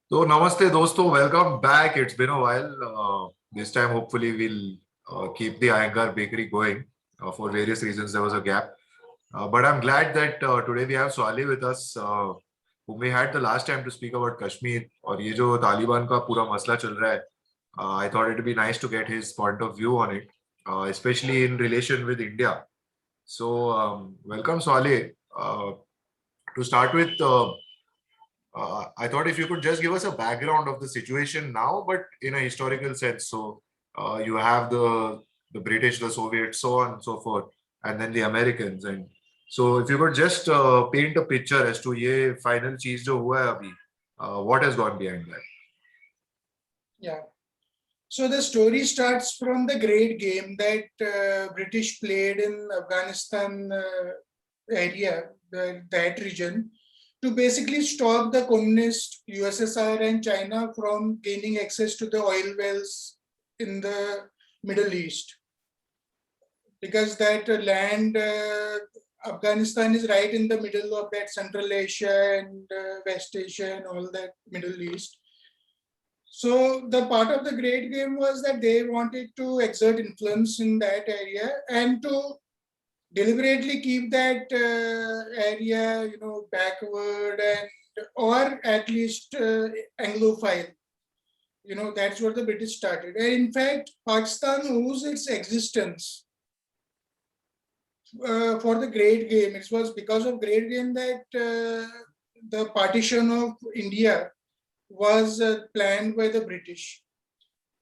So namaste dosto, welcome back. It's been a while. This time hopefully we'll keep the Iyengar bakery going. For various reasons there was a gap. But I'm glad that today we have Sualeh with us, whom we had the last time to speak about Kashmir. और ये जो तालिबान का पूरा मसला चल रहा है, I thought it would be nice to get his point of view on it, especially in relation with India. So welcome Sualeh. To start with, I thought if you could just give us a background of the situation now, but in a historical sense. So you have the British, the Soviets, so on and so forth, and then the Americans. And so if you could just paint a picture as to ये final चीज जो हुआ है अभी, what has gone behind that? Yeah. So the story starts from the great game that British played in Afghanistan area, that region, to basically stop the communist USSR and China from gaining access to the oil wells in the Middle East. Because that land, Afghanistan is right in the middle of that Central Asia and West Asia and all that Middle East. So the part of the great game was that they wanted to exert influence in that area and to deliberately keep that area, backward and or at least Anglophile. That's what the British started. And in fact, Pakistan owes its existence for the great game. It was because of great game that the partition of India was planned by the British,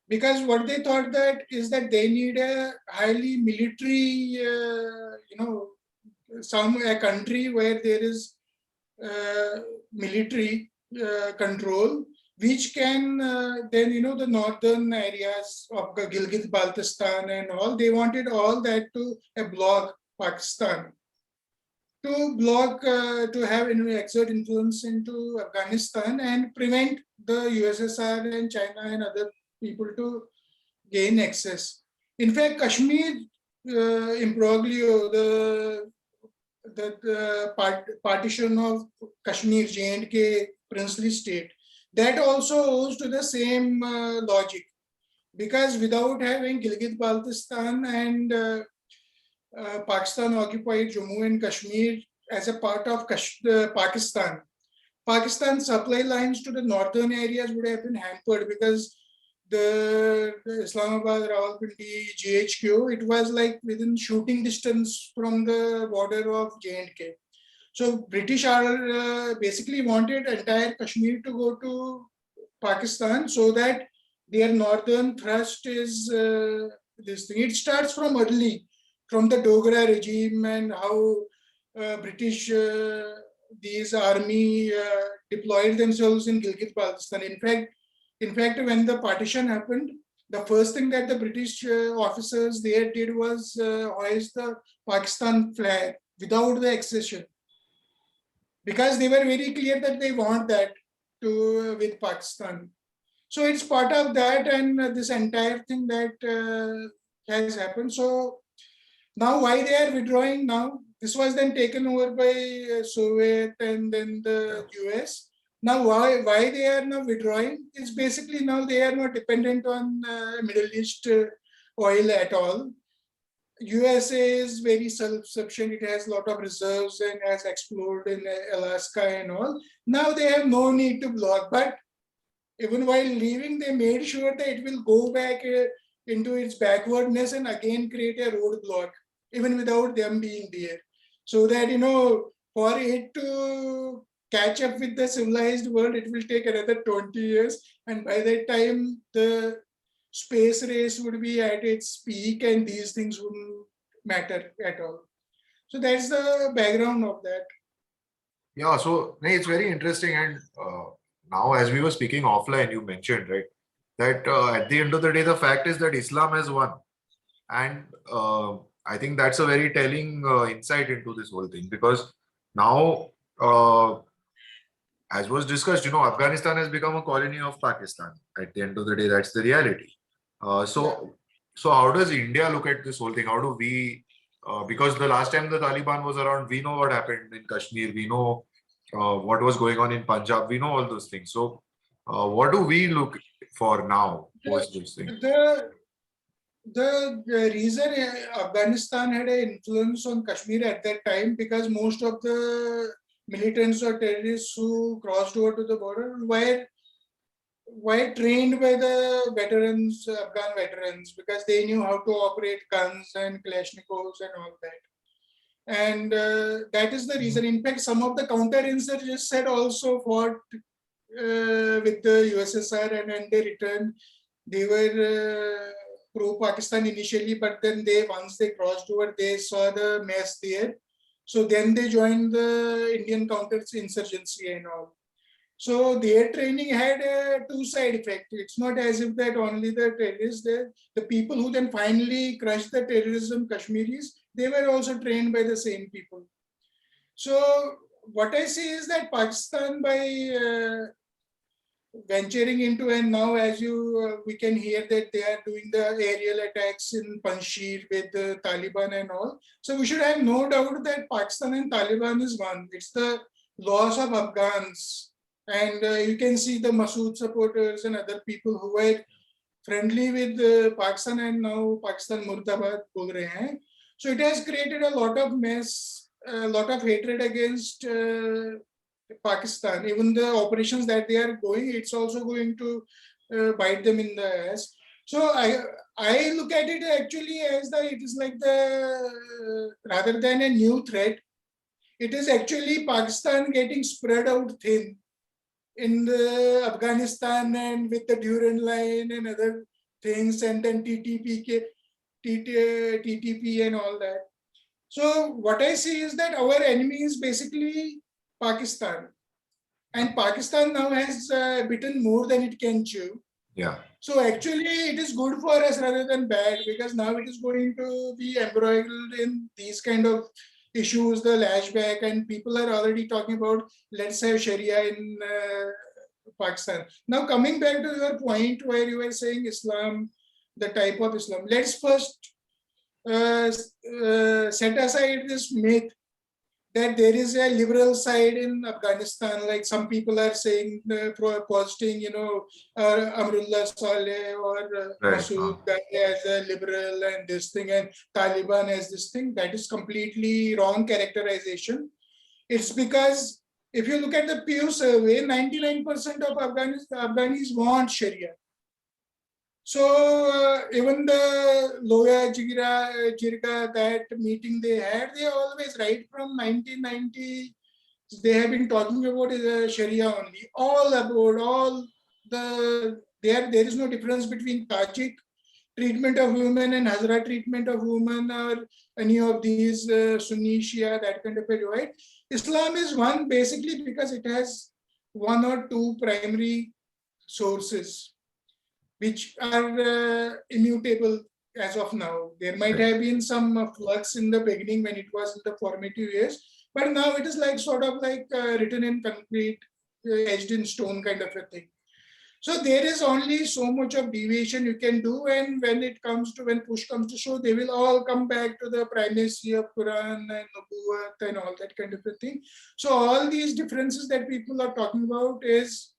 because what they thought that is that they need a highly military, a country where there is military control, which can then, the northern areas of Gilgit-Baltistan and all, they wanted all that to block Pakistan, to have exert influence into Afghanistan and prevent the USSR and China and other people to gain access. In fact, Kashmir imbroglio, the partition of Kashmir, J&K princely state, that also owes to the same logic, because without having Gilgit-Baltistan and Pakistan occupied Jammu and Kashmir as a part of Pakistan. Pakistan's supply lines to the northern areas would have been hampered, because the Islamabad, Rawalpindi, GHQ, it was like within shooting distance from the border of J&K. So British are basically wanted entire Kashmir to go to Pakistan, so that their northern thrust is this thing. It starts from early, from the Dogra regime, and how British, these army deployed themselves in Gilgit-Baltistan. In fact, when the partition happened, the first thing that the British officers there did was hoist the Pakistan flag without the accession, because they were very clear that they want that to with Pakistan. So it's part of that, and this entire thing that has happened. So now why they are withdrawing now? This was then taken over by Soviet and then the US. Now why they are now withdrawing is basically now they are not dependent on Middle East oil at all. USA is very self-sufficient. It has a lot of reserves and has explored in Alaska and all. Now they have no need to block. But even while leaving, they made sure that it will go back into its backwardness and again create a roadblock, even without them being there. So that, for it to catch up with the civilized world, it will take another 20 years. And by that time, the space race would be at its peak and these things wouldn't matter at all. So that's the background of that. Yeah, so it's very interesting. And now, as we were speaking offline, you mentioned, right, that at the end of the day, the fact is that Islam has won. And I think that's a very telling insight into this whole thing, because now, as was discussed, Afghanistan has become a colony of Pakistan. At the end of the day, that's the reality. So how does India look at this whole thing? How do we, because the last time the Taliban was around, we know what happened in Kashmir, we know what was going on in Punjab, we know all those things. So What do we look for now The, post this thing? the the reason Afghanistan had an influence on Kashmir at that time, because most of the militants or terrorists who crossed over to the border were trained by the veterans, Afghan veterans, because they knew how to operate guns and Kalashnikovs and all that. And that is the reason. In fact, some of the counter-insurgents had also fought with the USSR, and when they returned, they were pro-Pakistan initially, but then once they crossed over, they saw the mess there. So then they joined the Indian counter-insurgency and all. So their training had a two-side effect. It's not as if that only the terrorists, the people who then finally crushed the terrorism, Kashmiris, they were also trained by the same people. So what I see is that Pakistan, by venturing into, and now as we can hear that they are doing the aerial attacks in Panjshir with the Taliban and all. So we should have no doubt that Pakistan and Taliban is one. It's the loss of Afghans. And you can see the Masood supporters and other people who were friendly with Pakistan, and now Pakistan Murdabad bol rahe hain. So it has created a lot of mess, a lot of hatred against Pakistan. Even the operations that they are going, it's also going to bite them in the ass. So I look at it actually as it is like rather than a new threat, it is actually Pakistan getting spread out thin in the Afghanistan, and with the Durand line and other things, and then TTP and all that. So what I see is that our enemy is basically Pakistan, and Pakistan now has bitten more than it can chew. Yeah. So actually it is good for us rather than bad, because now it is going to be embroiled in these kind of issues, the lashback, and people are already talking about let's have Sharia in Pakistan. Now coming back to your point where you were saying Islam, the type of Islam, let's first set aside this myth that there is a liberal side in Afghanistan. Like some people are saying, posting, Amrullah Saleh or Masood as a liberal and this thing, and Taliban as this thing. That is completely wrong characterization. It's because if you look at the Pew survey, 99% of Afghanis want Sharia. So even the Loya Jirga, that meeting they had, they always, right from 1990, they have been talking about Sharia only. There is no difference between Tajik treatment of women and Hazara treatment of women, or any of these Sunni, Shia, that kind of a divide. Islam is one basically because it has one or two primary sources which are immutable as of now. There might have been some flux in the beginning when it was in the formative years, but now it is like sort of like written in concrete, etched in stone kind of a thing. So there is only so much of deviation you can do, and when push comes to shove, they will all come back to the primacy of Quran and Nubuwwat and all that kind of a thing. So all these differences that people are talking about is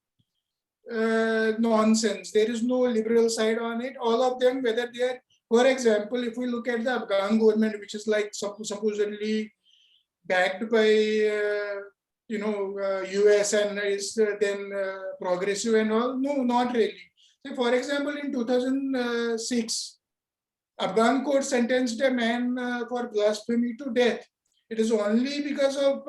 nonsense. There is no liberal side on it. All of them, whether they are, for example, if we look at the Afghan government, which is like supposedly backed by US and is then progressive and all. No, not really. So for example, in 2006, Afghan court sentenced a man for blasphemy to death. It is only because of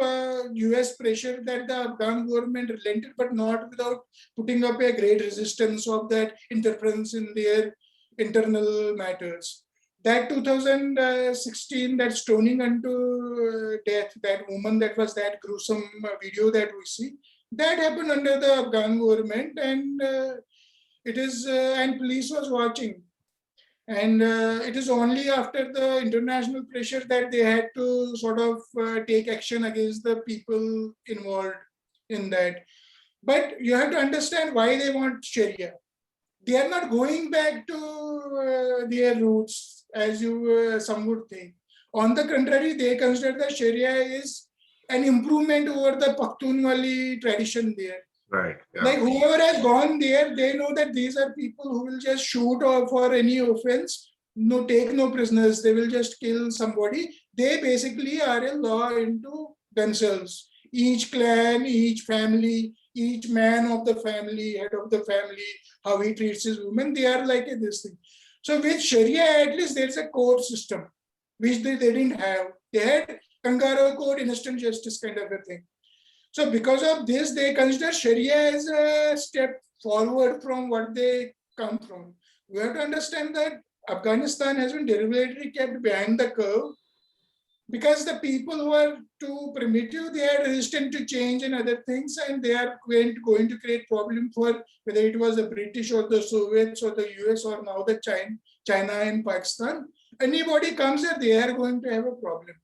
US pressure that the Afghan government relented, but not without putting up a great resistance of that interference in their internal matters. That 2016, that stoning unto death, that woman, that was that gruesome video that we see, that happened under the Afghan government, and and police was watching. And it is only after the international pressure that they had to sort of take action against the people involved in that. But you have to understand why they want Sharia. They are not going back to their roots, as some would think. On the contrary, they consider that Sharia is an improvement over the Pakhtunwali tradition there. Right. Like Yeah. whoever has gone there, they know that these are people who will just shoot or for any offense, no take no prisoners. They will just kill somebody. They basically are a law into themselves. Each clan, each family, each man of the family, head of the family, how he treats his women, they are like this thing. So with Sharia, at least there's a court system, which they didn't have. They had kangaroo court, instant justice kind of a thing. So because of this, they consider Sharia as a step forward from what they come from. We have to understand that Afghanistan has been deliberately kept behind the curve because the people who are too primitive, they are resistant to change and other things, and they are going to create problem for whether it was the British or the Soviets or the US or now the China and Pakistan. Anybody comes here, they are going to have a problem.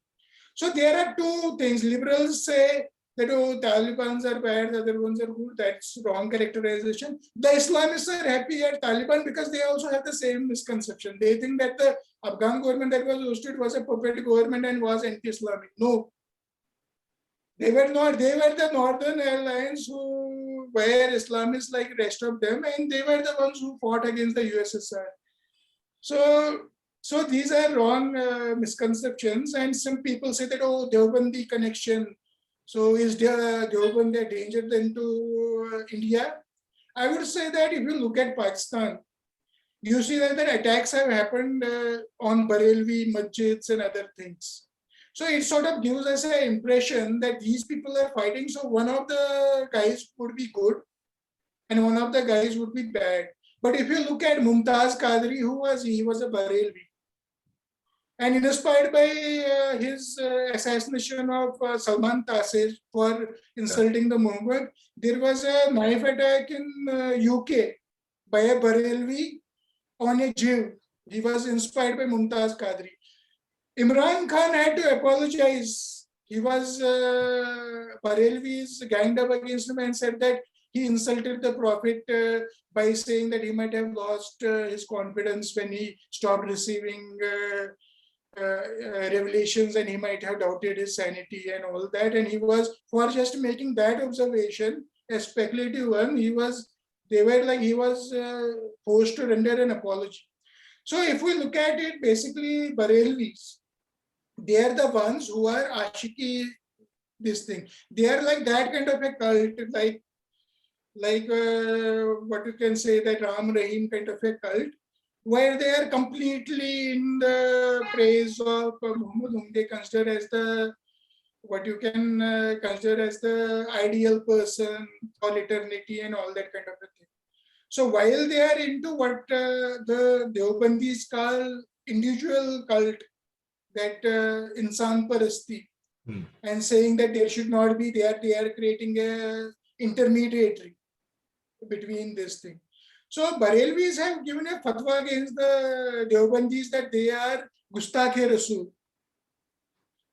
So there are two things. Liberals say that oh, Talibans are bad, the other ones are good. That's wrong characterization. The Islamists are happy at Taliban because they also have the same misconception. They think that the Afghan government that was hosted was a puppet government and was anti-Islamic. No, they were not. They were the Northern Alliance who were Islamists like rest of them, and they were the ones who fought against the USSR. So, so these are wrong misconceptions, and some people say that oh, Deobandi connection. So is Deobandi a danger then to India? I would say that if you look at Pakistan, you see that the attacks have happened on Barelvi, masjids, and other things. So it sort of gives us an impression that these people are fighting. So one of the guys would be good, and one of the guys would be bad. But if you look at Mumtaz Qadri, who was he? He was a Barelvi. And inspired by his assassination of Salman Taseer for Yeah. insulting the movement, there was a knife attack in UK by a Barelvi on a Jew. He was inspired by Mumtaz Qadri. Imran Khan had to apologize. He was Barelvis ganged up against him and said that he insulted the Prophet by saying that he might have lost his confidence when he stopped receiving revelations and he might have doubted his sanity and all that. And he was, for just making that observation, a speculative one, they were like, he was forced to render an apology. So if we look at it, basically Barelvis, they are the ones who are ashiki this thing. They are like that kind of a cult, like what you can say that Ram Rahim kind of a cult, where they are completely in the praise of Muhammad, whom they consider as the what you can consider as the ideal person for eternity and all that kind of a thing. So while they are into what the Deobandis call individual cult, that insan parasti, and saying that there should not be there, they are creating a intermediary between this thing. So Barelvis have given a fatwa against the Deobandis that they are Gustakhe Rasul,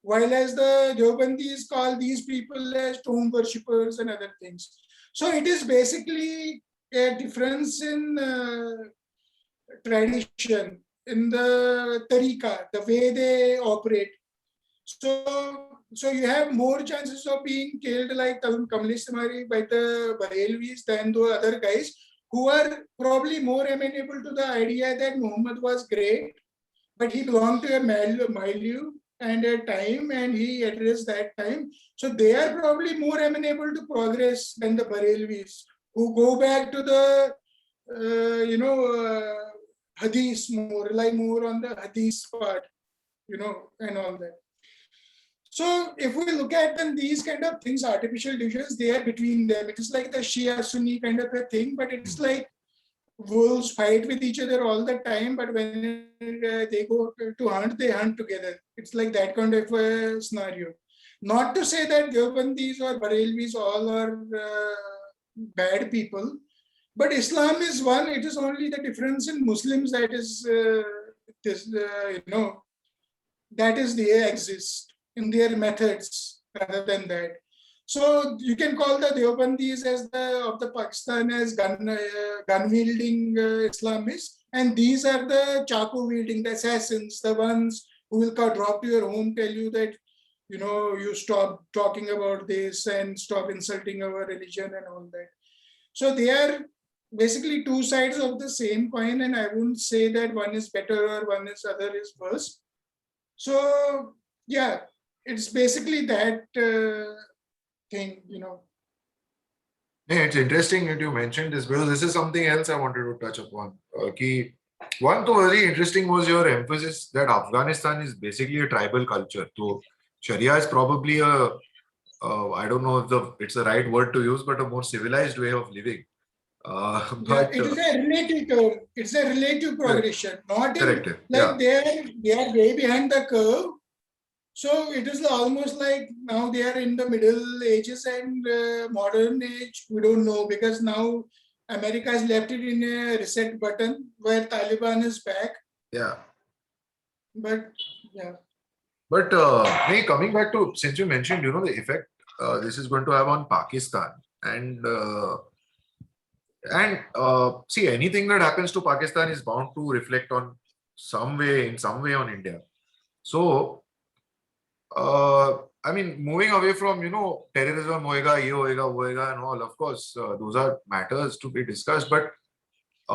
while as the Deobandis call these people as tomb worshippers and other things. So it is basically a difference in tradition, in the tariqa, the way they operate. So you have more chances of being killed like Kamlesh Samari by the Barelvis than the other guys who are probably more amenable to the idea that Muhammad was great, but he belonged to a milieu and a time and he addressed that time. So they are probably more amenable to progress than the Barelvis who go back to the, hadith more, rely more on the hadith part, and all that. So if we look at then these kind of things, artificial divisions, they are between them. It is like the Shia Sunni kind of a thing, but it's like wolves fight with each other all the time. But when they go to hunt, they hunt together. It's like that kind of a scenario. Not to say that Deobandis or Barelvis all are bad people, but Islam is one. It is only the difference in Muslims that is, that is they exist in their methods rather than that. So you can call the Deobandis as the of the Pakistan as gun wielding Islamists, and these are the chaku wielding, the assassins, the ones who will drop to your home, tell you that you stop talking about this and stop insulting our religion and all that. So they are basically two sides of the same coin, and I wouldn't say that one is better or one is other is worse. So yeah, it's basically that thing, you know. Yeah, it's interesting that you mentioned this because this is something else I wanted to touch upon. One thing very interesting was your emphasis that Afghanistan is basically a tribal culture. So Sharia is probably I don't know if it's the right word to use, but a more civilized way of living. Yeah, But it is a relative term. It's a relative correct, progression, not in correct, like yeah, they are way behind the curve. So it is almost like now they are in the middle ages and modern age. We don't know because now America has left it in a reset button where Taliban is back. yeah. But yeah, But hey, coming back to since you mentioned, the effect this is going to have on Pakistan, and see anything that happens to Pakistan is bound to reflect on in some way on India. So I mean, moving away from terrorism, hoega, ye hoega, wo hoega, and all. Of course, those are matters to be discussed. But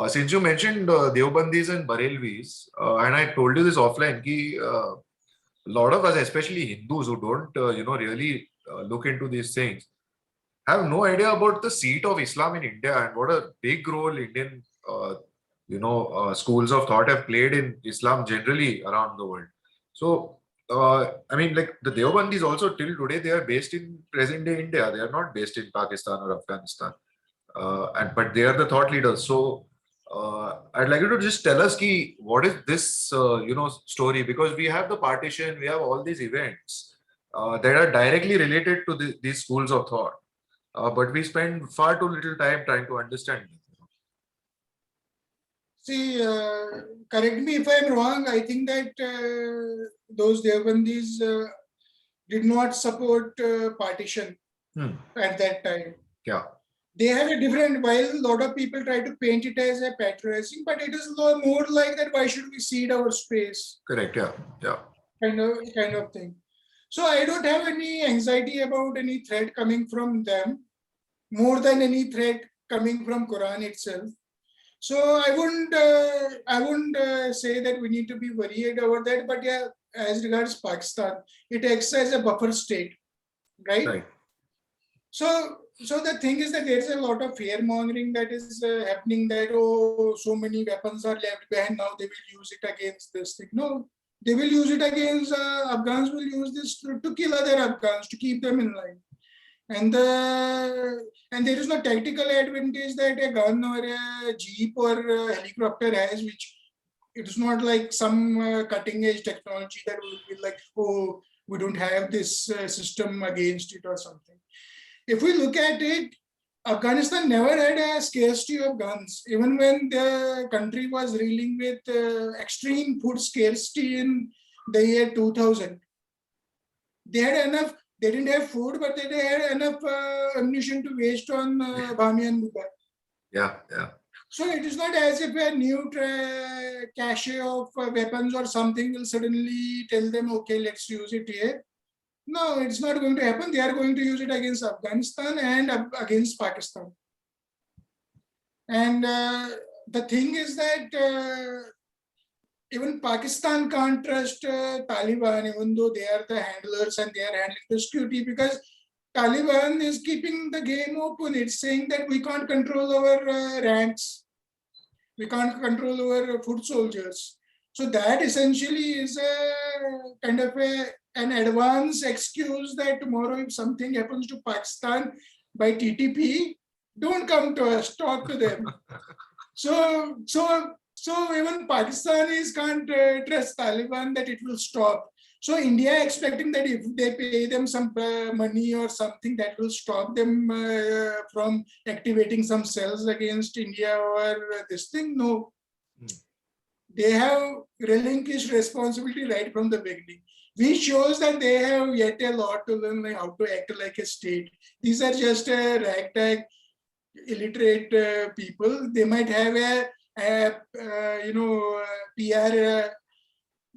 since you mentioned Deobandis and Barelvis, and I told you this offline, ki a lot of us, especially Hindus who don't, really look into these things, have no idea about the seat of Islam in India and what a big role Indian, schools of thought have played in Islam generally around the world. So, I mean, like the Deobandis also till today, they are based in present day India. They are not based in Pakistan or Afghanistan. But they are the thought leaders. So, I'd like you to just tell us ki, what is this, story? Because we have the partition, we have all these events that are directly related to these schools of thought. But we spend far too little time trying to understand them. see, correct me if I'm wrong. I think that those Deobandis did not support partition Hmm. at that time. Yeah, They have a different, while a lot of people try to paint it as a patronizing, but it is more like that, why should we cede our space, correct. Yeah, yeah. kind of thing. So I don't have any anxiety about any threat coming from them more than any threat coming from Quran itself. So I wouldn't say that we need to be worried about that, but yeah, as regards Pakistan, it acts as a buffer state, right? Right. So the thing is that there is a lot of fear mongering that is happening, that oh, so many weapons are left behind, now they will use it against this thing. No, they will use it against Afghans will use this to kill other Afghans, to keep them in line. And there is no tactical advantage that a gun or a jeep or a helicopter has, which it is not like some cutting edge technology that will be like, oh, we don't have this system against it or something. If we look at it, Afghanistan never had a scarcity of guns. Even when the country was reeling with extreme food scarcity in the year 2000, they had enough. They didn't have food, but they had enough ammunition to waste on Bami and Buba. Yeah, yeah. So it is not as if a new cache of weapons or something will suddenly tell them, okay, let's use it here. No, it's not going to happen. They are going to use it against Afghanistan and against Pakistan. And the thing is that even Pakistan can't trust Taliban, even though they are the handlers and they are handling the security, because Taliban is keeping the game open. It's saying that we can't control our ranks, we can't control our foot soldiers. So that essentially is a kind of an advance excuse that tomorrow if something happens to Pakistan by TTP, don't come to us, talk to them. So even Pakistanis can't trust Taliban that it will stop. So India expecting that if they pay them some money or something, that will stop them from activating some cells against India or this thing. No, they have relinquished responsibility right from the beginning, which shows that they have yet a lot to learn, like how to act like a state. These are just ragtag, illiterate people. They might have a PR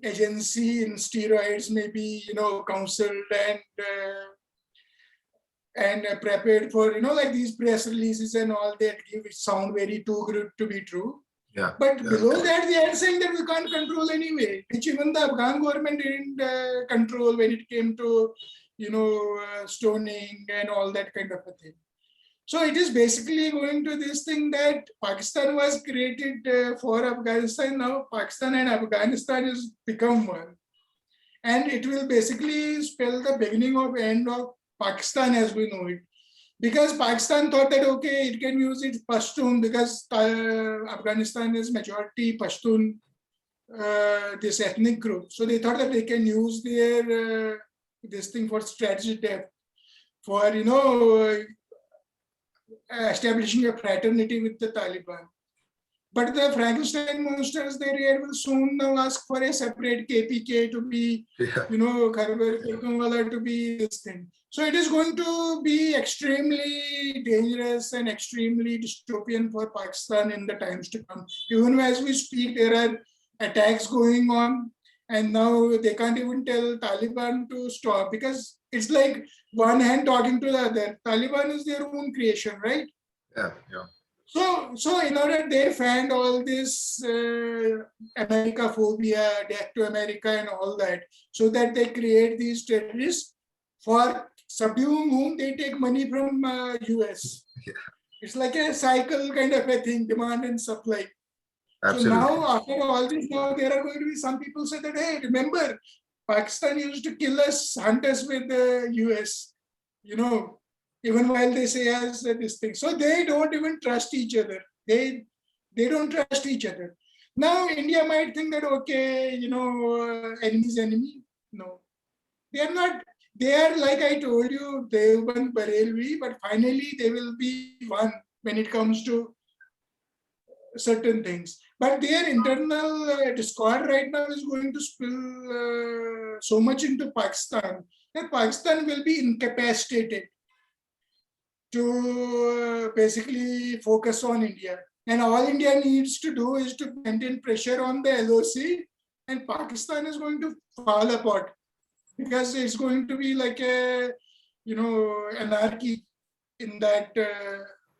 agency in steroids, maybe counseled and prepared for, like these press releases and all that give it sound very too good to be true. Yeah. But Yeah. below that, they are saying that we can't control anyway, which even the Afghan government didn't control when it came to, stoning and all that kind of a thing. So it is basically going to this thing that Pakistan was created for Afghanistan. Now Pakistan and Afghanistan has become one. And it will basically spell the beginning of end of Pakistan as we know it. Because Pakistan thought that, okay, it can use its Pashtun because Afghanistan is majority Pashtun, this ethnic group. So they thought that they can use their this thing for strategy depth, for, establishing a fraternity with the Taliban. But the Frankenstein monsters they will soon now ask for a separate KPK to be, Kharbar Kirkunwala to be this thing. So it is going to be extremely dangerous and extremely dystopian for Pakistan in the times to come. Even as we speak, there are attacks going on, and now they can't even tell Taliban to stop because it's like one hand talking to the other. Taliban is their own creation, right? Yeah. Yeah. So in order they found all this America phobia, death to America, and all that, so that they create these terrorists for subduing whom they take money from US. Yeah. It's like a cycle kind of a thing, demand and supply. Absolutely. So now after all this, now there are going to be some people say that, hey, remember, Pakistan used to kill us, hunt us with the US, even while they say as this thing. So they don't even trust each other. They don't trust each other. Now India might think that, okay, enemy's enemy. No, they are not. They are, like I told you, Deoband Barelvi, but finally they will be one when it comes to certain things. But their internal discord right now is going to spill so much into Pakistan that Pakistan will be incapacitated to basically focus on India. And all India needs to do is to maintain pressure on the LOC, and Pakistan is going to fall apart because it's going to be like a, anarchy in that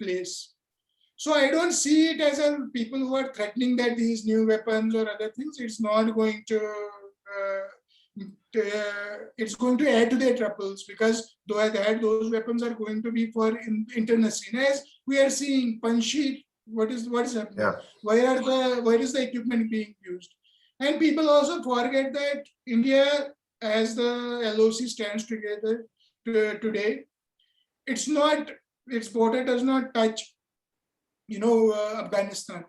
place. So I don't see it as a people who are threatening that these new weapons or other things, it's not going to, it's going to add to their troubles because those weapons are going to be for internal scene. As we are seeing Panjshir, what is happening? Yeah. Where is the equipment being used? And people also forget that India, as the LOC stands together today, its border does not touch Afghanistan.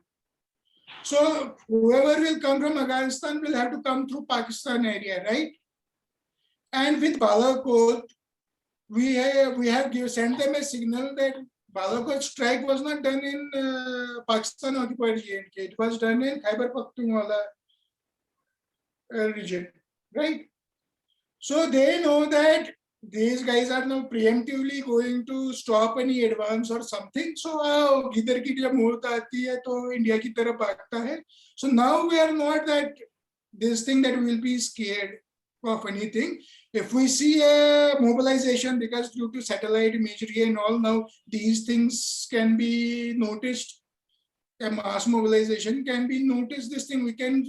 So whoever will come from Afghanistan will have to come through Pakistan area, right? And with Balakot, we have sent them a signal that Balakot strike was not done in Pakistan occupied J&K. It was done in Khyber Pakhtunkhwa region, right? So they know that these guys are now preemptively going to stop any advance or something. So इधर की जब मुहूर्त आती है तो India की तरफ भागता है. So now we are not that this thing that we will be scared of anything. If we see a mobilization because due to satellite imagery and all, now these things can be noticed. A mass mobilization can be noticed. This thing we can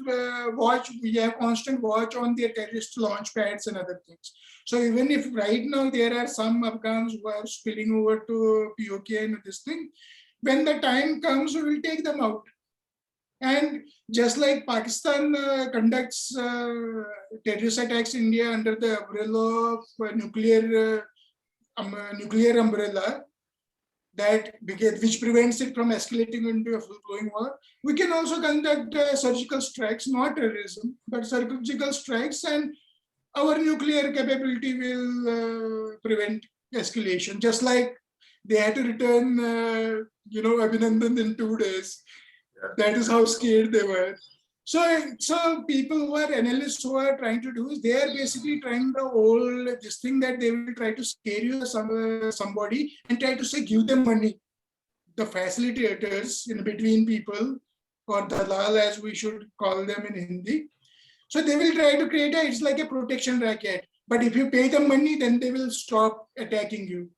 watch. We have constant watch on their terrorist launch pads and other things. So even if right now there are some Afghans who are spilling over to POK and this thing, when the time comes, we will take them out. And just like Pakistan conducts terrorist attacks in India under the umbrella of nuclear umbrella, which prevents it from escalating into a full-blown war. We can also conduct surgical strikes, not terrorism, but surgical strikes, and our nuclear capability will prevent escalation. Just like they had to return, Abhinandan in 2 days. That is how scared they were. So people who are analysts who are trying to do is they are basically trying the whole this thing that they will try to scare you somebody and try to say give them money. The facilitators in between people, or dalal as we should call them in Hindi. So they will try to create it's like a protection racket. But if you pay them money, then they will stop attacking you.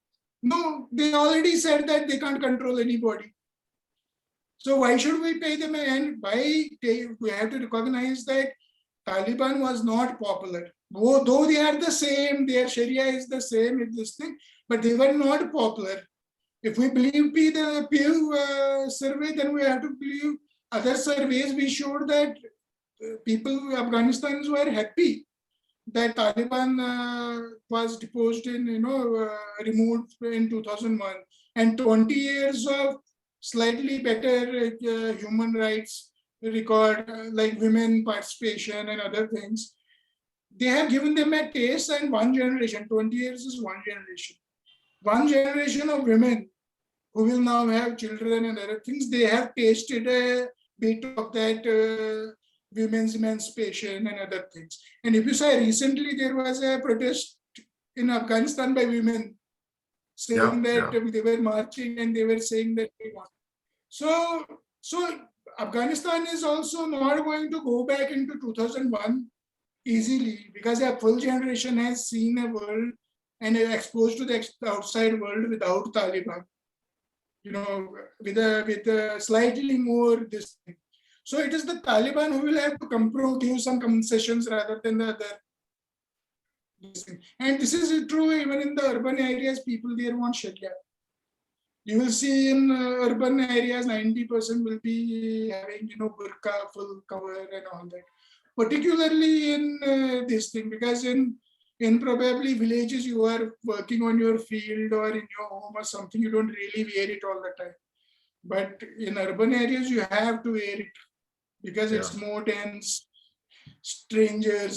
No, they already said that they can't control anybody. So why should we pay them? And we have to recognize that Taliban was not popular. Though they are the same, their Sharia is the same, it's this thing, but they were not popular. If we believe the Pew survey, then we have to believe other surveys. We showed that people, Afghanistans were happy that Taliban was deposed in, removed in 2001, and 20 years of slightly better human rights record, like women participation and other things. They have given them a taste, and 1 generation, 20 years is 1 generation. 1 generation of women who will now have children and other things, they have tasted a bit of that women's emancipation and other things. And if you say recently there was a protest in Afghanistan by women saying that they were marching and they were saying that they want. So Afghanistan is also not going to go back into 2001 easily, because a full generation has seen a world and is exposed to the outside world without Taliban. With a slightly more this thing. So it is the Taliban who will have to give some concessions rather than the other. And this is true even in the urban areas. People there want Sharia. You will see in urban areas, 90% will be having burqa, full cover, and all that. Particularly in this thing, because in probably villages, you are working on your field or in your home or something, you don't really wear it all the time. But in urban areas, you have to wear it because it's more dense,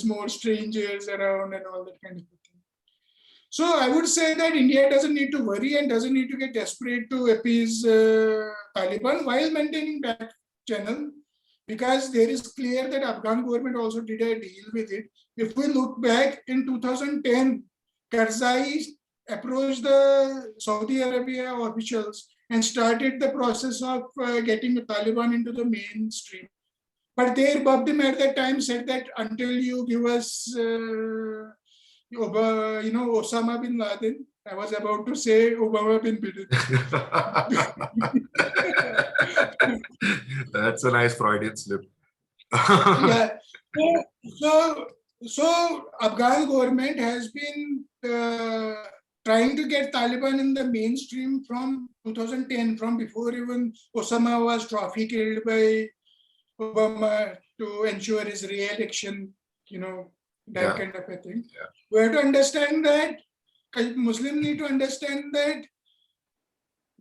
more strangers around and all that kind of thing. So I would say that India doesn't need to worry and doesn't need to get desperate to appease Taliban while maintaining that channel, because there is clear that Afghan government also did a deal with it. If we look back in 2010, Karzai approached the Saudi Arabia officials and started the process of getting the Taliban into the mainstream. But their Babdim at that time said that until you give us, Osama bin Laden, I was about to say Obama bin Biden. That's a nice Freudian slip. Yeah. So Afghan government has been trying to get Taliban in the mainstream from 2010, from before even Osama was trophy killed by Obama to ensure his re-election, that kind of a thing. Yeah. We have to understand that, Muslims need to understand that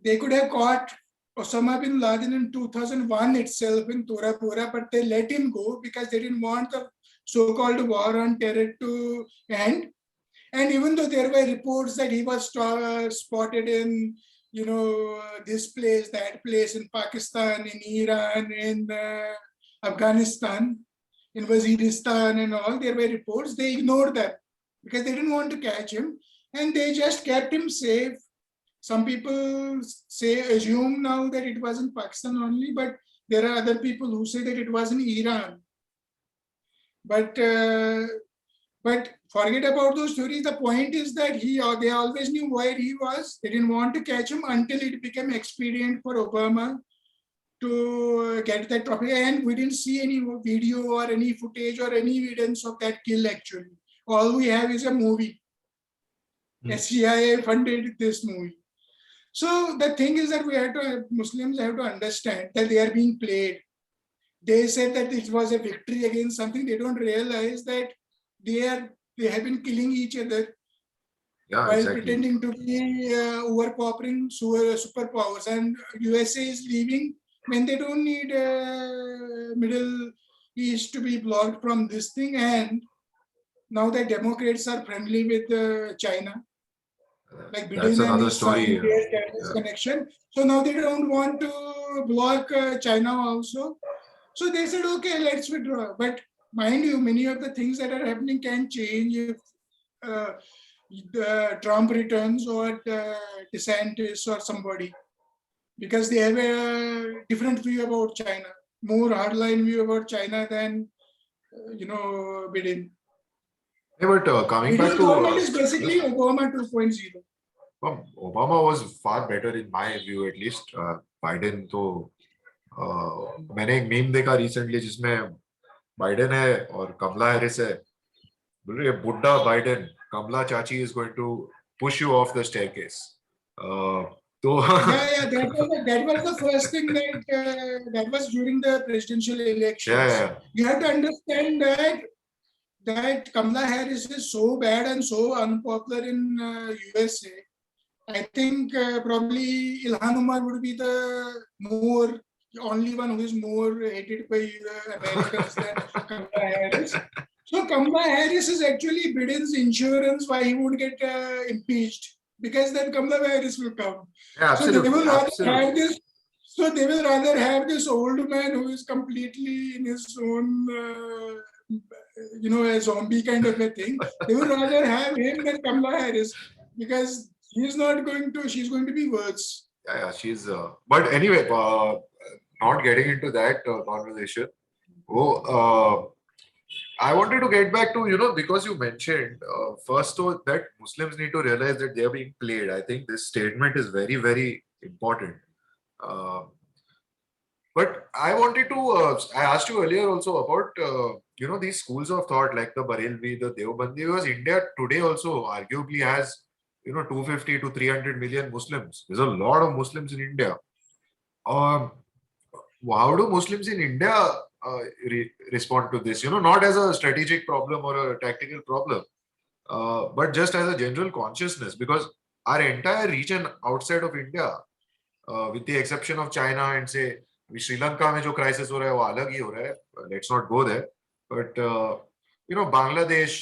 they could have caught Osama bin Laden in 2001 itself in Tora Bora, but they let him go because they didn't want the so-called war on terror to end. And even though there were reports that he was spotted in, this place, that place, in Pakistan, in Iran, in Afghanistan, in Waziristan and all, there were reports, they ignored them because they didn't want to catch him, and they just kept him safe. Some people assume now that it was in Pakistan only, but there are other people who say that it was in Iran. But forget about those stories. The point is that they always knew where he was. They didn't want to catch him until it became expedient for Obama to get that trophy. And we didn't see any video or any footage or any evidence of that kill actually. All we have is a movie. CIA funded this movie. So the thing is that Muslims have to understand that they are being played. They said that it was a victory against something. They don't realize that they have been killing each other while pretending to be overpowering superpowers. And USA is leaving when they don't need Middle East to be blocked from this thing. And now the Democrats are friendly with China. Like Biden and his son, there's connection. So now they don't want to block China also. So they said, okay, let's withdraw. But mind you, many of the things that are happening can change if Trump returns or DeSantis or somebody, because they have a different view about China, more hardline view about China than, Biden. But coming back to government is basically Obama 2.0. Obama was far better in my view at least. Biden तो मैंने एक meme देखा recently जिसमें Biden है और कमला Harris है. बोल रही है बुड्ढा बाइडेन, कमला चाची is going to push you off the staircase. तो Yeah, that was the first thing that was during the presidential elections. yeah. You have to understand that Kamala Harris is so bad and so unpopular in USA. I think probably Ilhan Omar would be the only one who is more hated by Americans than Kamala Harris. So Kamala Harris is actually Biden's insurance why he won't get impeached, because then Kamala Harris will come. Yeah, So they absolutely, will rather absolutely. have this. So they will rather have this old man who is completely in his own, a zombie kind of a thing. They would rather have him than Kamala Harris, because she's going to be worse. Yeah, she's. But anyway, not getting into that conversation. I wanted to get back to, because you mentioned first though, that Muslims need to realize that they are being played. I think this statement is very, very important. Uh, but I wanted to, I asked you earlier also about, these schools of thought like the Barelvi, the Deobandi, because India today also arguably has, 250 to 300 million Muslims. There's a lot of Muslims in India. Um, how do Muslims in India respond to this? Not as a strategic problem or a tactical problem, but just as a general consciousness, because our entire region outside of India, with the exception of China and say Sri Lanka में जो crisis हो रहा है वो अलग ही हो रहा है. Let's not go there. But Bangladesh,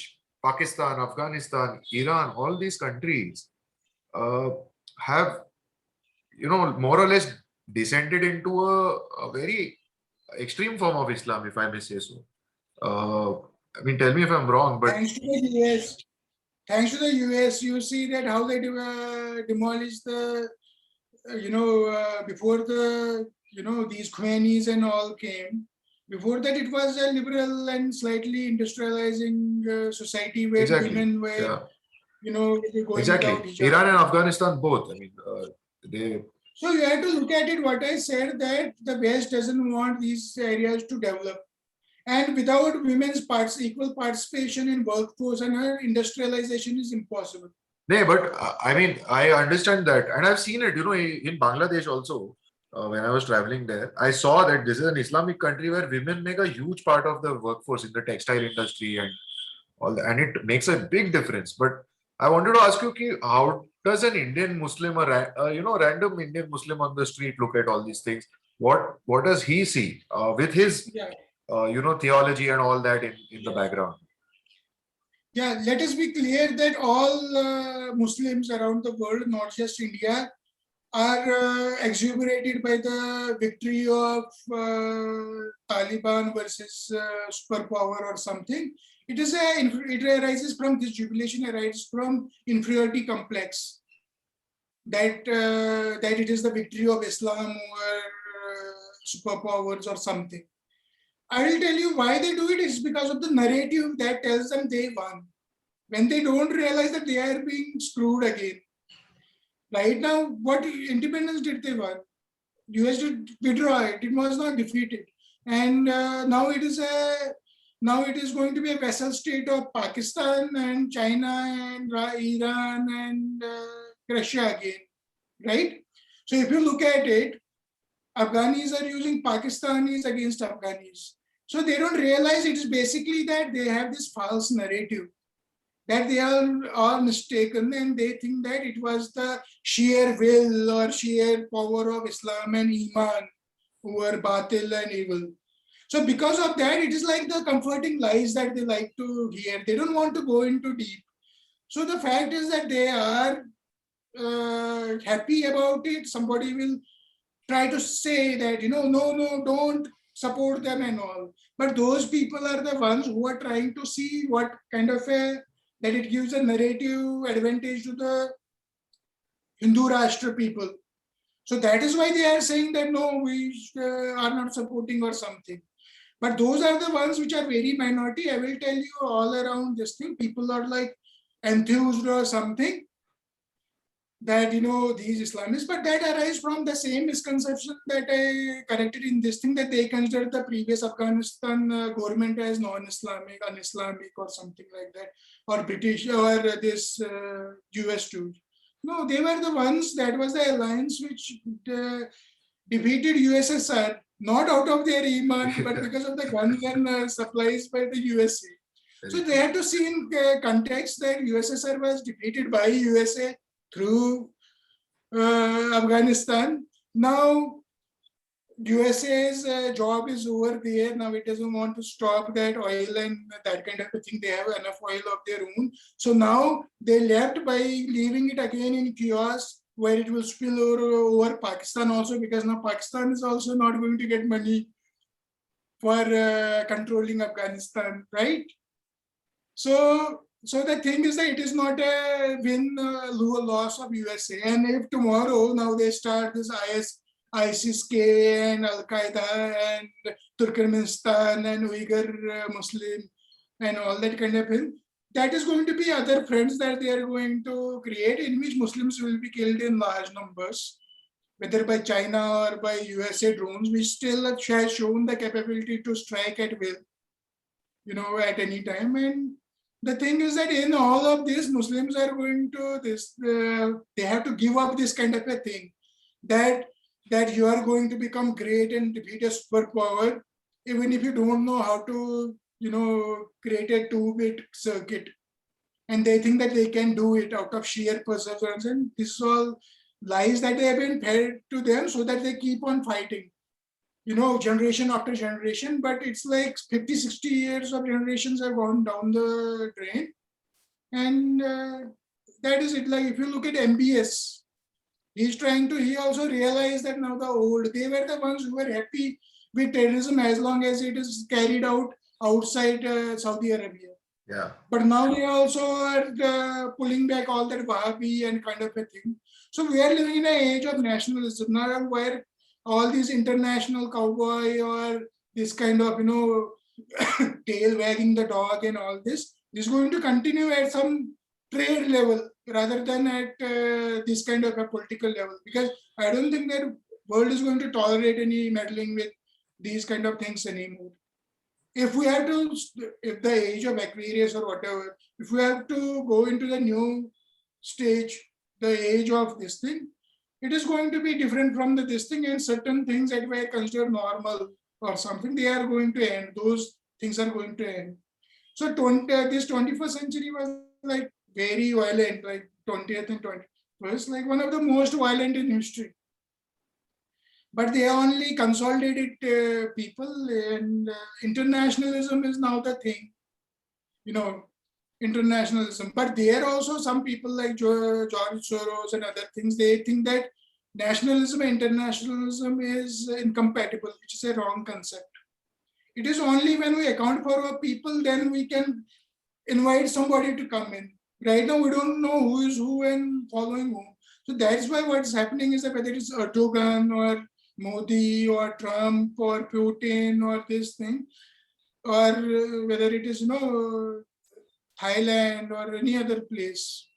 Pakistan, Afghanistan, Iran, all these countries have more or less descended into a very extreme form of Islam, if I may say so. I mean, tell me if I'm wrong, but Thanks to the US, you see that how they demolished the, before the, these Khomeinis and all came. Before that, it was a liberal and slightly industrializing society where women were, going exactly. without hijab. Iran and Afghanistan both. I mean, they. So you have to look at it. What I said, that the West doesn't want these areas to develop, and without women's equal participation in workforce and her industrialization is impossible. No, but I mean, I understand that, and I've seen it. In Bangladesh also. When I was traveling there, I saw that this is an Islamic country where women make a huge part of the workforce in the textile industry and all that, and it makes a big difference. But I wanted to ask you, how does an Indian Muslim, random Indian Muslim on the street look at all these things? What does he see with his, theology and all that in the background? Yeah, let us be clear that all Muslims around the world, not just India, are exuberated by the victory of Taliban versus superpower or something. It arises from this jubilation, arises from inferiority complex, that it is the victory of Islam over superpowers or something. I will tell you why they do it. It's because of the narrative that tells them they won, when they don't realize that they are being screwed again. Right now, what independence did they want? US did withdraw it. It was not defeated, and now it is going to be a vassal state of Pakistan and China and Iran and Russia again, right? So if you look at it, Afghanis are using Pakistanis against Afghanis. So they don't realize it is basically that they have this false narrative, that they are all mistaken, and they think that it was the sheer will or sheer power of Islam and Iman who were batil and evil. So because of that, it is like the comforting lies that they like to hear. They don't want to go into deep. So the fact is that they are happy about it. Somebody will try to say that, no, don't support them and all. But those people are the ones who are trying to see what kind of that it gives a narrative advantage to the Hindu Rashtra people. So that is why they are saying that no, we are not supporting or something. But those are the ones which are very minority. I will tell you, all around this thing, people are like enthused or something. that these Islamists, but that arises from the same misconception that I corrected in this thing, that they consider the previous Afghanistan government as non-Islamic, un-Islamic, or something like that, or British, or this US too. No, they were the ones. That was the alliance which defeated USSR, not out of their iman, but because of the guns and supplies by the USA. So they had to see in context that USSR was defeated by USA through Afghanistan. Now USA's job is over there. Now it doesn't want to stop that oil and that kind of a thing. They have enough oil of their own. So now they left by leaving it again in chaos, where it will spill over Pakistan also, because now Pakistan is also not going to get money for controlling Afghanistan, right? So the thing is that it is not a win loss of USA. And if tomorrow now they start this ISIS-K and Al Qaeda and Turkmenistan and Uyghur Muslim and all that kind of thing, that is going to be other fronts that they are going to create, in which Muslims will be killed in large numbers, whether by China or by USA drones, which still has shown the capability to strike at will, at any time. And the thing is that in all of this, Muslims are going to they have to give up this kind of a thing, that you are going to become great and defeat a superpower, even if you don't know how to, create a 2-bit circuit. And they think that they can do it out of sheer perseverance. And this is all lies that they have been fed to them so that they keep on fighting, generation after generation. But it's like 50, 60 years of generations have gone down the drain. And that is it. Like if you look at MBS, he also realized that now they were the ones who were happy with terrorism as long as it is carried out outside Saudi Arabia. Yeah. But now they also are pulling back all that Wahhabi and kind of a thing. So we are living in an age of nationalism now, where all these international cowboy or this kind of, tail wagging the dog and all this is going to continue at some trade level rather than at this kind of a political level. Because I don't think that world is going to tolerate any meddling with these kind of things anymore. If the age of Aquarius or whatever, if we have to go into the new stage, the age of this thing, it is going to be different from this thing, and certain things that were considered normal or something, they are going to end. Those things are going to end. So this 21st century was like very violent, like 20th and 21st, like one of the most violent in history. But they only consolidated people, and internationalism is now the thing, internationalism. But there are also some people like George Soros and other things. They think that nationalism and internationalism is incompatible, which is a wrong concept. It is only when we account for our people, then we can invite somebody to come in. Right now, we don't know who is who and following whom. So that's why what's happening is that whether it's Erdogan or Modi or Trump or Putin or this thing, or whether it is, Thailand or any other place,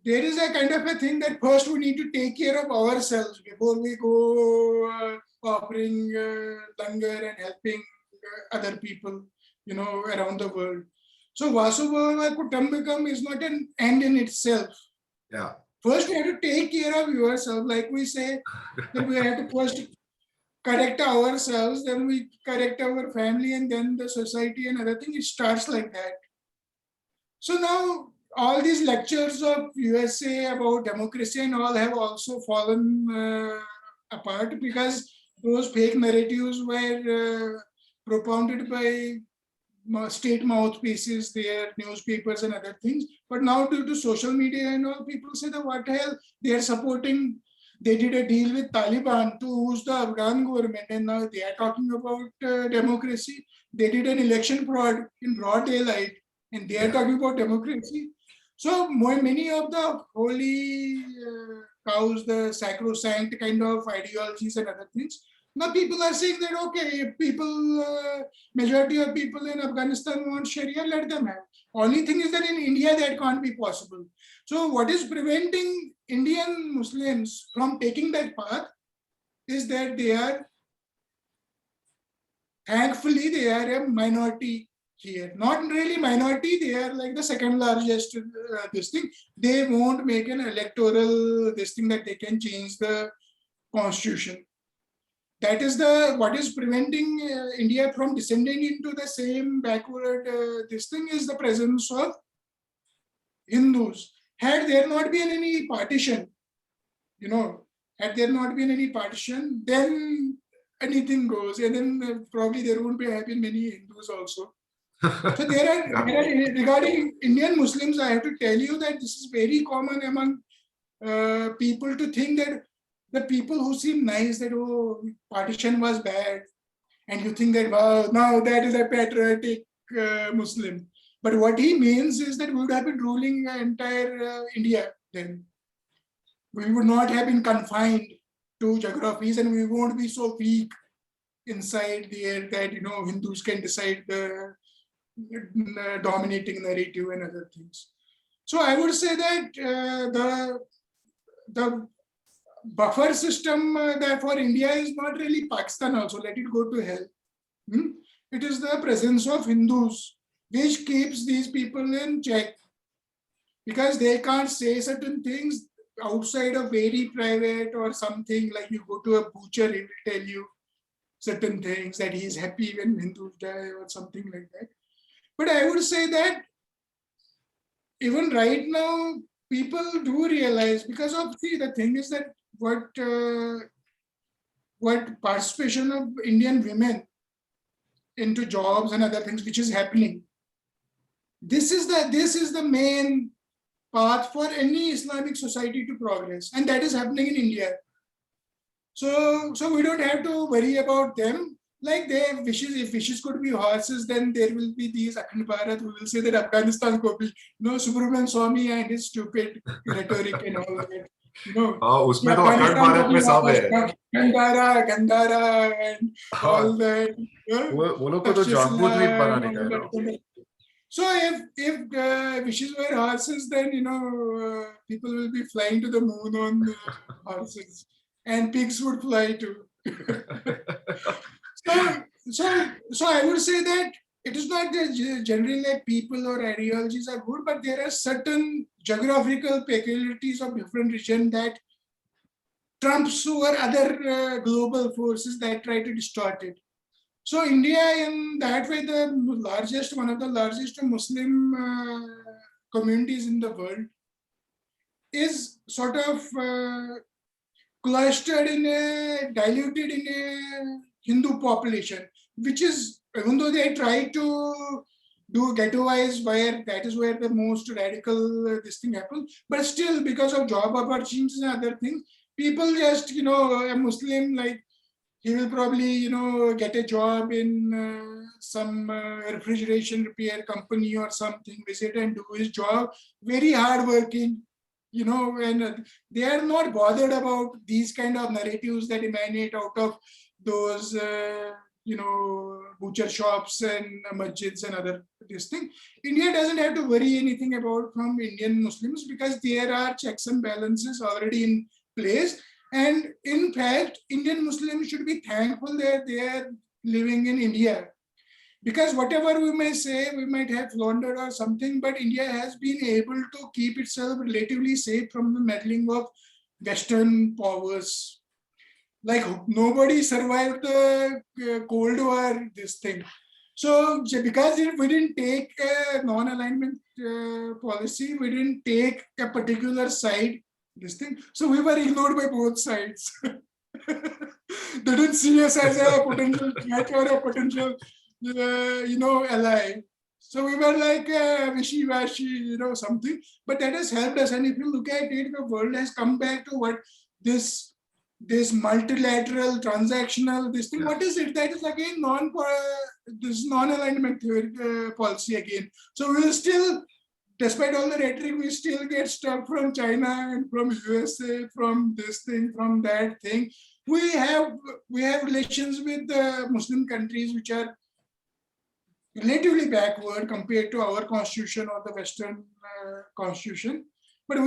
there is a kind of a thing that first we need to take care of ourselves before we go offering langar and helping other people, around the world. So Vasubhava Kutumbakam is not an end in itself. Yeah. First, you have to take care of yourself. Like we say, that we have to first correct ourselves, then we correct our family, and then the society and other thing. It starts like that. So now all these lectures of USA about democracy and all have also fallen apart, because those fake narratives were propounded by state mouthpieces, their newspapers and other things. But now due to social media and all, people say that what hell, they are supporting, they did a deal with Taliban to use the Afghan government, and now they are talking about democracy. They did an election fraud in broad daylight, and they are talking about democracy. So many of the holy cows, the sacrosanct kind of ideologies and other things, now people are saying that, okay, if majority of people in Afghanistan want Sharia, let them have. Only thing is that in India that can't be possible. So what is preventing Indian Muslims from taking that path is that they are, thankfully, they are a minority here. Not really minority, they are like the second largest this thing. They won't make an electoral this thing that they can change the constitution. That is the what is preventing India from descending into the same backward this thing is the presence of Hindus. Had there not been any partition, had there not been any partition, then anything goes, and then probably there won't have been many Hindus also. So regarding Indian Muslims, I have to tell you that this is very common among people to think that the people who seem nice, that partition was bad, and you think that wow, now that is a patriotic Muslim. But what he means is that we would have been ruling entire India then. We would not have been confined to geographies, and we won't be so weak inside there that Hindus can decide the dominating narrative and other things. So I would say that the buffer system that for India is not really Pakistan also, let it go to hell. It is the presence of Hindus which keeps these people in check, because they can't say certain things outside of very private or something. Like you go to a butcher, he will tell you certain things that he is happy when Hindus die or something like that. But I would say that even right now, people do realize, because of the thing is that what participation of Indian women into jobs and other things which is happening. This is the main path for any Islamic society to progress, and that is happening in India. So we don't have to worry about them. Like their wishes, if wishes could be horses, then there will be these Akhand Bharat who will say that Afghanistan could be, Subramanian Swamy and his stupid rhetoric and all that. उसमें तो अखंड भारत में सब है. Gandhara and all that. वो लोग को तो जानबूझ भी बनाने का है ना. So if wishes were horses, then people will be flying to the moon on horses, and pigs would fly too. So I would say that it is not that generally like people or ideologies are good, but there are certain geographical peculiarities of different regions that trumps over other global forces that try to distort it. So India, in that way, one of the largest Muslim communities in the world, is sort of clustered diluted in a Hindu population, which is, even though they try to do ghettoize, where that is where the most radical this thing happens, but still because of job opportunities and other things, people just, a Muslim, like, he will probably, get a job in some refrigeration repair company or something, visit and do his job, very hardworking, and they are not bothered about these kind of narratives that emanate out of those, butcher shops and masjids and other this thing. India doesn't have to worry anything about from Indian Muslims, because there are checks and balances already in place. And in fact, Indian Muslims should be thankful that they are living in India. Because whatever we may say, we might have floundered or something, but India has been able to keep itself relatively safe from the meddling of Western powers. Like nobody survived the Cold War, this thing. So because we didn't take a non-alignment policy, we didn't take a particular side, this thing. So we were ignored by both sides. They didn't see us as a potential threat or a potential, ally. So we were like wishy-washy, something. But that has helped us. And if you look at it, the world has come back to what this multilateral transactional this thing. What is it? That is again this non-alignment theory policy again. So we will still, despite all the rhetoric, we still get stuff from China and from USA, from this thing, from that thing. We have relations with Muslim countries which are relatively backward compared to our constitution or the Western constitution. But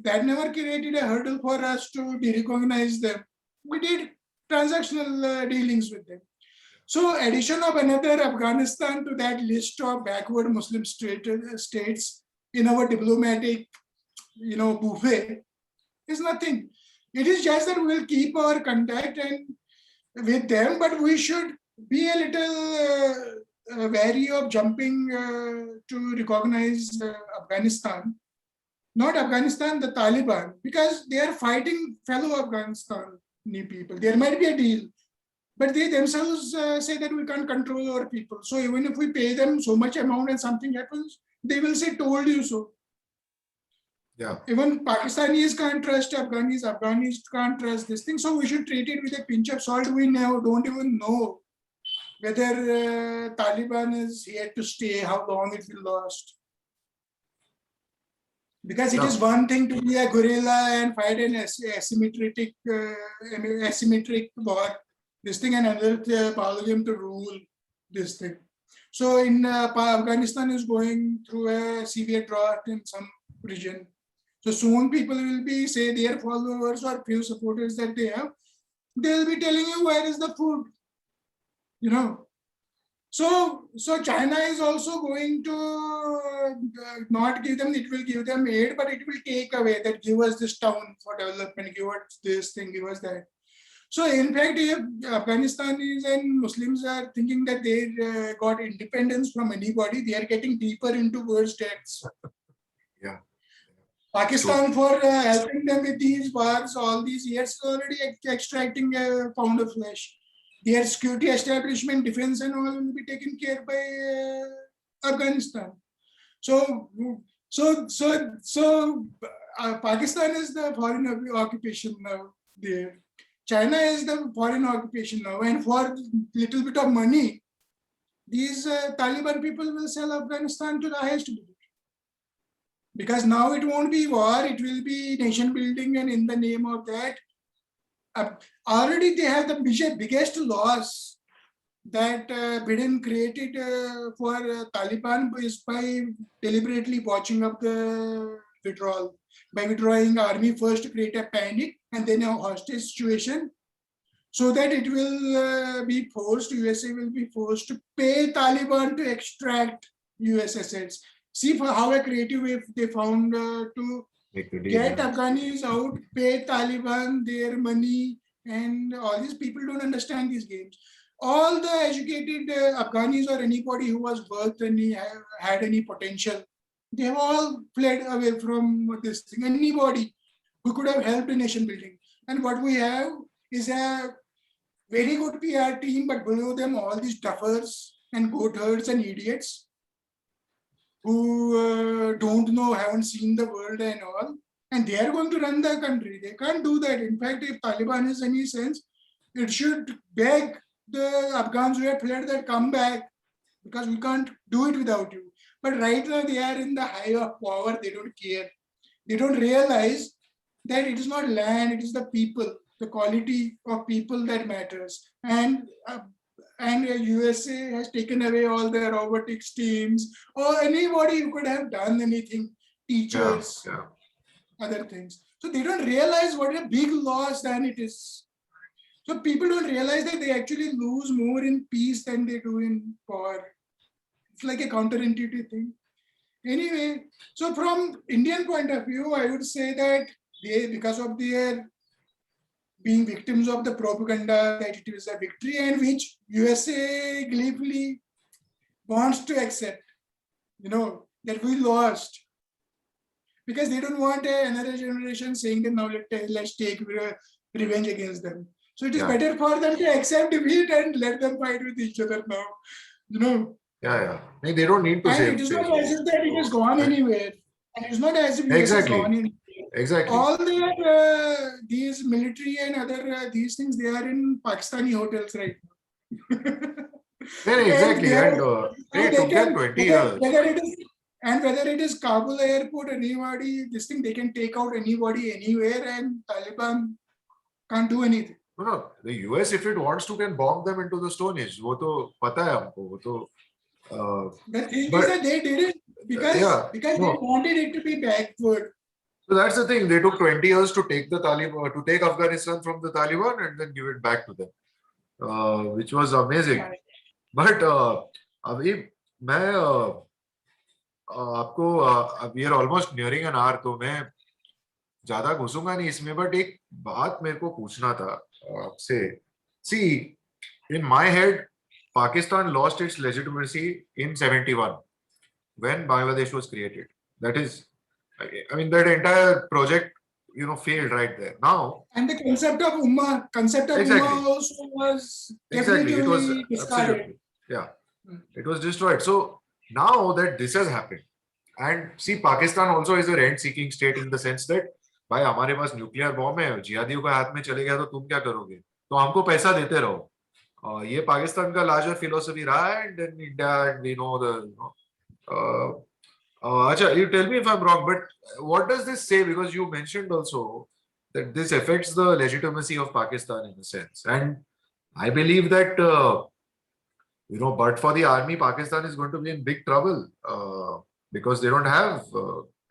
that never created a hurdle for us to de-recognize them. We did transactional dealings with them. So addition of another Afghanistan to that list of backward Muslim states in our diplomatic, buffet is nothing. It is just that we will keep our contact and with them, but we should be a little wary of jumping to recognize Afghanistan. Not Afghanistan, the Taliban, because they are fighting fellow Afghanistani people. There might be a deal, but they themselves say that we can't control our people. So even if we pay them so much amount and something happens, they will say, told you so. Yeah. Even Pakistanis can't trust Afghanis, Afghanis can't trust this thing. So we should treat it with a pinch of salt. We now don't even know whether Taliban is here to stay, how long it will last. Because it is one thing to be a guerrilla and fight an asymmetric war, this thing, and another Parliament to rule this thing. So in Afghanistan is going through a severe drought in some region. So soon people will be, say, their followers or few supporters that they have, they'll be telling you where is the food, So China is also going to not give them, it will give them aid, but it will take away that give us this town for development, give us this thing, give us that. So in fact, if Afghanistanis and Muslims are thinking that they got independence from anybody, they are getting deeper into worse debts. Yeah. Pakistan for helping them with these wars all these years already extracting a pound of flesh. Their security establishment, defense and all will be taken care by Afghanistan. So Pakistan is the foreign occupation now there. China is the foreign occupation now, and for little bit of money, these Taliban people will sell Afghanistan to the highest bidder. Because now it won't be war, it will be nation building, and in the name of that, already they have the biggest loss that Biden created for Taliban is by deliberately watching up the withdrawal. By withdrawing army first to create a panic and then a hostage situation, so that it will be forced, USA will be forced to pay Taliban to extract US assets. See for how a creative way they found to get Afghanis out, pay Taliban their money, and all these people don't understand these games. All the educated Afghanis or anybody who was worth any, had any potential, they have all fled away from this thing. Anybody who could have helped in nation building. And what we have is a very good PR team, but below them all these duffers and goat herds and idiots who don't know, haven't seen the world and all, and they are going to run the country. They can't do that. In fact, if Taliban has any sense, it should beg the Afghans who have fled that come back, because we can't do it without you. But right now they are in the high of power. They don't care. They don't realize that it is not land, it is the people, the quality of people that matters. And USA has taken away all the robotics teams or anybody who could have done anything, teachers, other things. So they don't realize what a big loss than it is. So people don't realize that they actually lose more in peace than they do in power. It's like a counterintuitive thing. Anyway, so from Indian point of view, I would say that they, because of their being victims of the propaganda that it is a victory, and which USA gleefully wants to accept, that we lost. Because they don't want another generation saying that now let's take revenge against them. So it is better for them to accept defeat and let them fight with each other now, Yeah. They don't need to say. And it is not as if that it has gone anywhere. And it's not as if US has gone anywhere. Exactly. All their these military and other these things, they are in Pakistani hotels right now. Exactly. And it took them 20 years. Whether it is Kabul airport, anybody, this thing, they can take out anybody anywhere, and Taliban can't do anything. No. The US, if it wants to, can bomb them into the Stone Age. वो तो पता है हमको. वो तो. The thing is that they did it because they wanted it to be backward. So that's the thing. They took 20 years to take the Taliban, to take Afghanistan from the Taliban and then give it back to them, which was amazing. Right. But अभी मैं आपको we are almost nearing an hour, तो मैं ज्यादा घुसूंगा नहीं इसमें. But एक बात मेरे को पूछना था आपसे. सी, in my head, Pakistan lost its legitimacy in 71 when Bangladesh was created. That is, I mean, that entire project, failed right there. Now, And the concept of exactly, Ummah also was exactly, it was definitively discarded. absolutely, yeah, Hmm. it was destroyed. So now that this has happened, and see, Pakistan also is a rent-seeking state in the sense that भाई हमारे पास nuclear bomb है, जिहादियों के हाथ में चले गया तो तुम क्या करोगे, तो हमको पैसा देते रहो. ये पाकिस्तान का लार्जर फिलोसफी रहा है. And then India, and we know the Acha, you tell me if I'm wrong, but what does this say? Because you mentioned also that this affects the legitimacy of Pakistan in a sense. And I believe that, but for the army, Pakistan is going to be in big trouble because they don't have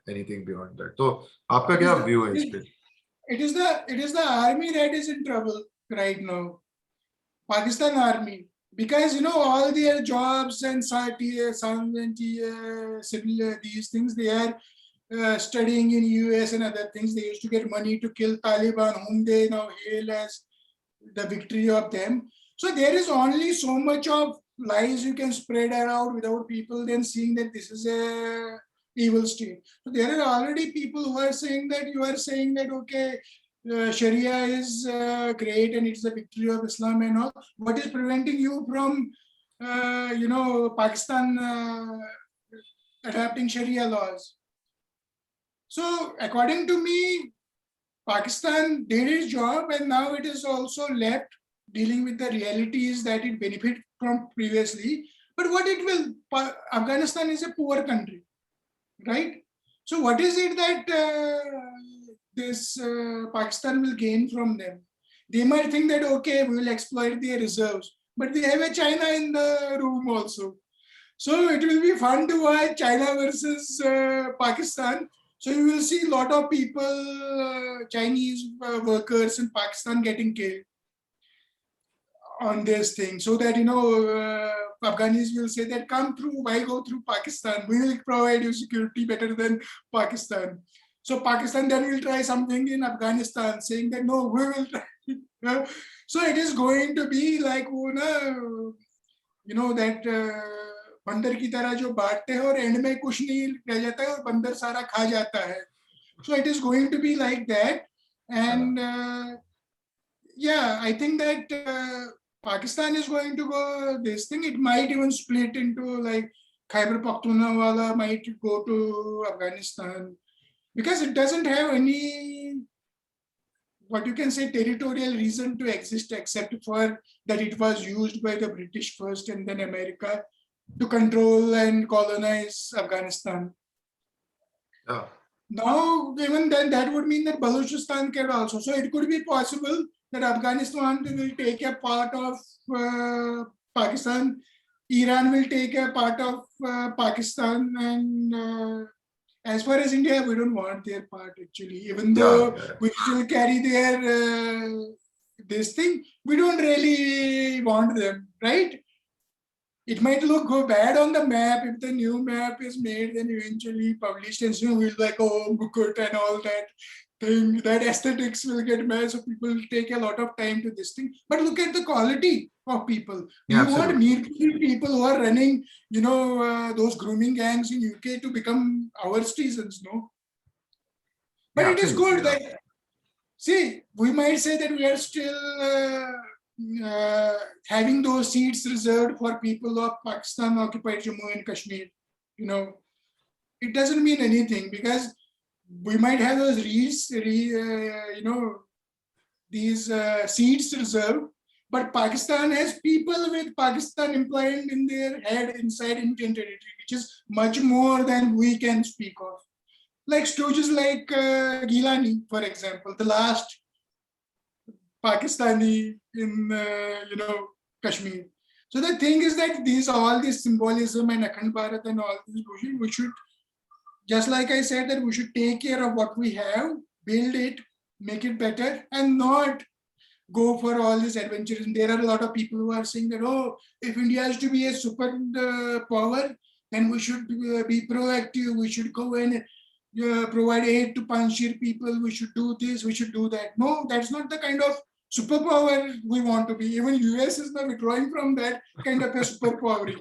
anything beyond that. So, आपका It is क्या the view है इस it पे? it is the army that is in trouble right now. Pakistan army, because all their jobs and sons and civil these things, they are studying in US and other things. They used to get money to kill Taliban, whom they now hail as the victory of them. So there is only so much of lies you can spread around without people then seeing that this is a evil state. So there are already people who are saying that you are saying that okay, Sharia is great and it's the victory of Islam and all. What is preventing you from, Pakistan adapting Sharia laws? So according to me, Pakistan did its job and now it is also left dealing with the realities that it benefited from previously. But what it will, Afghanistan is a poor country, right? So what is it that this Pakistan will gain from them? They might think that, okay, we will exploit their reserves, but they have a China in the room also. So it will be fun to watch China versus Pakistan. So you will see a lot of people, Chinese workers in Pakistan getting killed on this thing. So that, Afghanis will say that come through, why go through Pakistan? We will provide you security better than Pakistan. So Pakistan then will try something in Afghanistan saying that, no, we will try. So it is going to be like, that बंदर की तरह जो बांटते हैं और and में कुछ नहीं रह जाता है और बंदर सारा खा जाता है. So it is going to be like that. And I think that Pakistan is going to go this thing. It might even split into like Khyber Pakhtunkhwa might go to Afghanistan because it doesn't have any, what you can say, territorial reason to exist except for that it was used by the British first and then America to control and colonize Afghanistan. Yeah. Now, even then, that would mean that Balochistan can also. So it could be possible that Afghanistan will take a part of Pakistan, Iran will take a part of Pakistan, and as far as India, we don't want their part actually. Even though we still carry their this thing, we don't really want them, right? It might look bad on the map if the new map is made and eventually published, and we'll like, oh, Mukut and all that thing. That aesthetics will get mad, so people will take a lot of time to this thing. But look at the quality of people. You want nearly people who are running, those grooming gangs in UK to become our citizens, no? But it is good that, see, we might say that we are still having those seats reserved for people of Pakistan occupied Jammu and Kashmir. It doesn't mean anything because we might have those these seats reserved, but Pakistan has people with Pakistan implied in their head inside Indian territory, which is much more than we can speak of. Like stooges like Gilani, for example, the last Pakistani in Kashmir. So the thing is that all this symbolism and Akhand Bharat and all this, we should Just like I said that we should take care of what we have, build it, make it better, and not go for all this adventures. And there are a lot of people who are saying that, oh, if India is to be a super power, then we should be proactive. We should go and provide aid to Panjshir people. We should do this. We should do that. No, that's not the kind of superpower we want to be. Even US is now withdrawing from that kind of a superpower.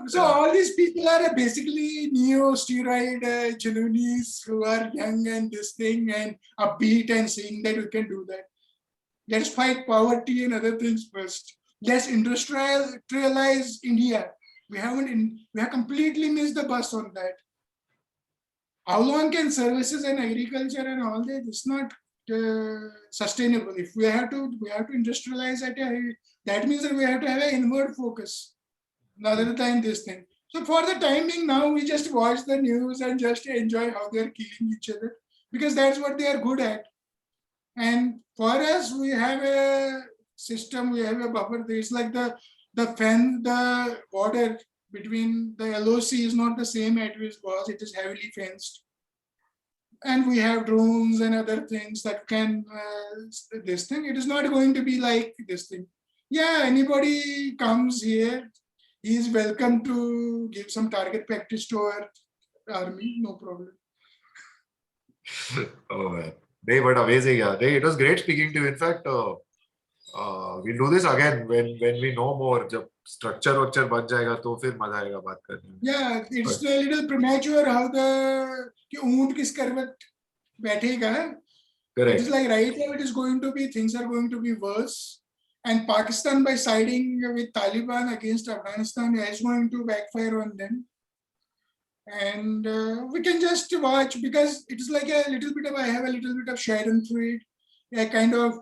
So all these people are basically neo-steroid genuines who are young and this thing and upbeat and saying that we can do that. Let's fight poverty and other things first. Let's industrialize India. We have completely missed the bus on that. How long can services and agriculture and all that? It's not sustainable. If we have to industrialize at that means that we have to have an inward focus rather than this thing. So for the time being, now we just watch the news and just enjoy how they are killing each other because that's what they are good at. And for us, we have a system, we have a buffer. It's like the border between the LOC is not the same as it was. It is heavily fenced. And we have drones and other things that can this thing. It is not going to be like this thing. Yeah, anybody comes here, he is welcome to give some target practice to our army, no problem. Oh man. Hey, but amazing, yeah. Hey, it was great speaking to you. In fact, we'll do this again when we know more. जब structure बन जाएगा तो फिर मजा आएगा बात करने में. Yeah, it's a little premature how कि ऊंट किस करवट बैठेगा. Correct. It is like right now it is going to be, things are going to be worse. And Pakistan, by siding with Taliban against Afghanistan, is going to backfire on them. And we can just watch because it is like I have a little bit of schadenfreude, a kind of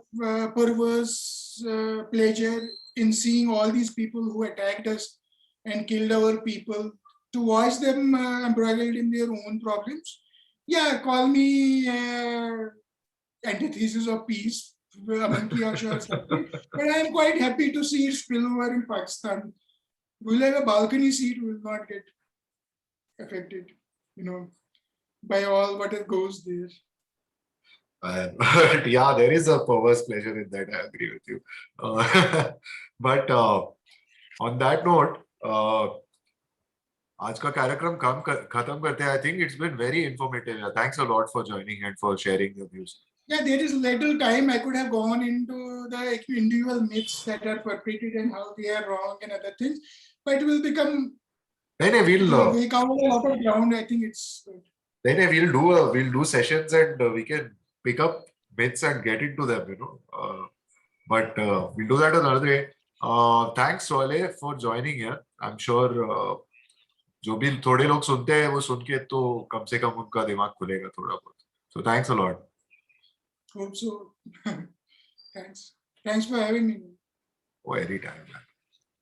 perverse pleasure in seeing all these people who attacked us and killed our people, to watch them embroiled in their own problems. Yeah, call me antithesis of peace, Aman ki Asha or something. But I am quite happy to see it spill over in Pakistan. We'll have a balcony seat, we will not get affected, by all what it goes there. But yeah, there is a perverse pleasure in that. I agree with you. But on that note, आज का कार्यक्रम खत्म करते हैं. I think it's been very informative. Thanks a lot for joining and for sharing your views. Yeah, there is little time I could have gone into the individual myths that are perpetrated and how they are wrong and other things, but it will become. We cover a lot of ground. I think it's good. Then we'll do sessions and we can pick up myths and get into them, but we'll do that another day. Thanks Sualeh for joining here. I'm sure जो भी थोड़े लोग सुनते हैं वो सुन के तो कम से कम उनका दिमाग खुलेगा थोड़ा बहुत. So thanks a lot. Hope so. Thanks for having me. Oh, anytime.